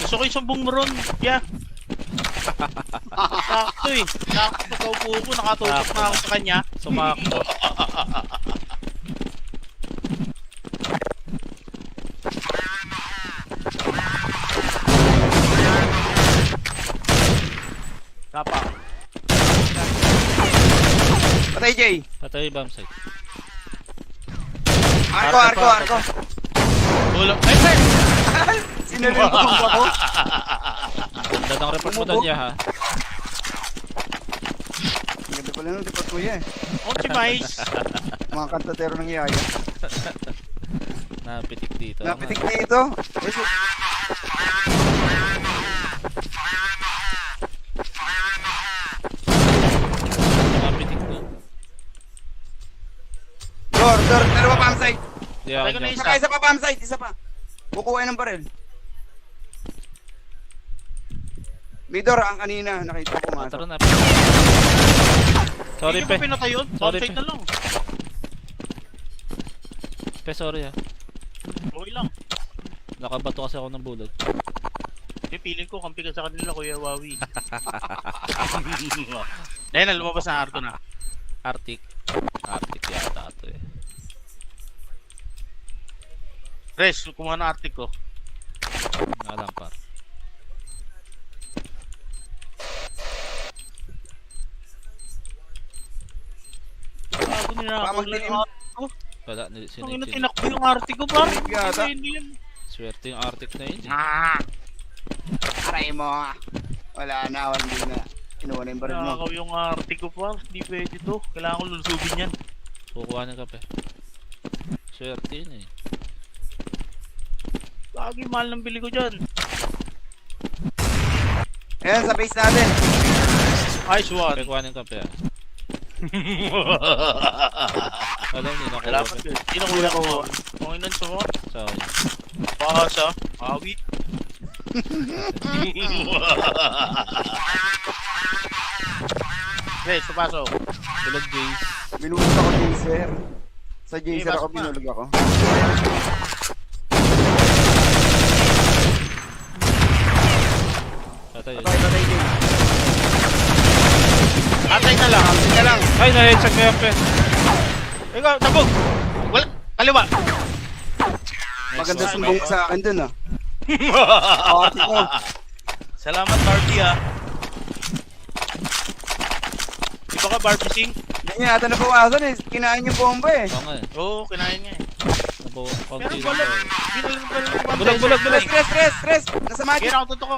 Gusto ko yung sumbong mo ron. Yeah. Sakto eh. Sakto pagkaupo ko, nakatutok na ako sa kanya. Sumakto. Kapa. Patay, Jay. Patay yung bomb site. Arko. Ulo. Ay, sir! Sinalin ko ako. Ganda ng report mo doon, ha? Ganda pala nung report ko yan. Optimize. Mga kantatero ng Yaya. Napitik dito. Napitik dito. Napitik doon. Door, dalawa pa ang side. Di ako Patay ko na dyan. Isa pa pa ang side, isa pa. Kukuha ng baril. May door ang kanina, nakita ko Ah, tara pumasok. na. Sorry, Hindi pe. ko pinatay yun. Sorry, Outside pe. na lang. Pe, sorry, ha. Okay lang. Nakabato kasi ako ng bullet. Hindi, feeling ko kampi ka sa kanila, Kuya Wawi. Dahil na, lumabas na Arto na. Arctic. Arctic yata ito, eh. Res, kumuha ng Arctic ko. Alam, par. Bago nila ako Pamagdilim. lang. Wala, Ang ina, sinit. tinakbo yung Arctic ko, par. Yata. Hindi yun. Swerte yung Arctic na yun, eh. Aray mo. Wala na, hindi na. Kinuha na yung baril mo. Nakakaw yung Arctic ko, par. Hindi pwede to. Kailangan ko lulusubin yan. Kukuha ng kape. Swerte yun, eh. Lagi mahal ng bili ko dyan. Ayan, sa base natin. Nice one. Kukuha ng kape, ah. Alam niyo, nakuha Salamat ko. yun. Hindi na kuya ko. Kung inan sa mo. Sorry. Pakasa. Awit. Res, papaso. Tulog, Jace. Binulog ako Jaser. Sa Jaser pasok ako na. binulog ako. Patay, yun. Patay, Jay. Atay na lang. Sige na lang. Ay, na-headshot ko yan, pe. Ikaw, tabog. Wala. Kaliwa. Maganda one. sumbong sa akin dun ah. Ate ko. Salamat, Barbie, ah. Di ba ka, Barbie Sing? Hindi niya ata nabawasan eh. Kinain yung bomba eh. Oo nga, eh. Oo, kinain niya eh. Nabawa. Pero Konti lang bulag. daw, eh. Bulag. Stress. Nasa magic. Kaya nakatutok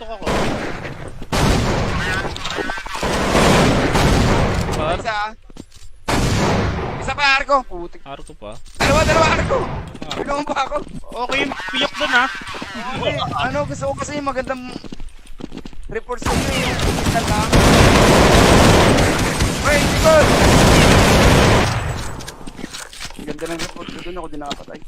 ako. Par. Isa ah. Isa pa Arko. Putik. Arko pa. Dalawa Arko. Binungan pa ako. Okay yung piyok dun, ha? Okay. Ano gusto ko kasi yung magandang report sa inyo yung tingnan lang. Wait, ikot! Ang ganda ng report ko dun, ako din nakapatay.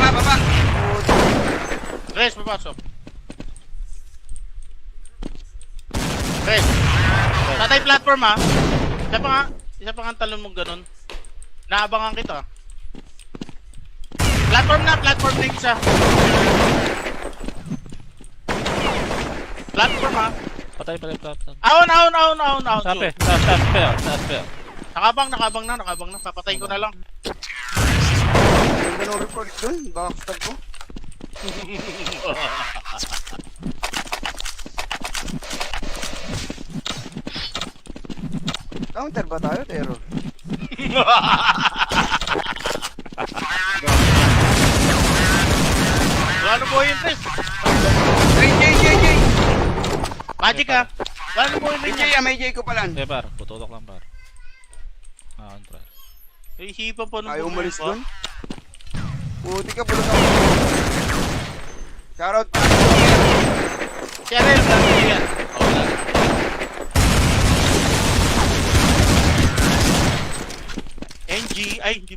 Baba! Res, papasok. Res. Tatay platform, ha? Isa pa nga talon mong ganun. Naabangan kita. Platform na yung isa. Platform, ha? Patay. Ahon. Sape. Taas pe, ah. Nakabang na. Papatay ko na lang. Ganda ng report dun, backstab ko. Counter ba tayo, terror? Wala po yung Res. Jay! Magic, ha? Wala po yung Jay, may Jay ko pala. Okay, par. Pututok lang, par. Try. Isipan pa nung Ayaw umalis bumaba. dun. Puti ka, bulog ako. Shoutout pa. Si Ariel, lagi yan. NG, ay, hindi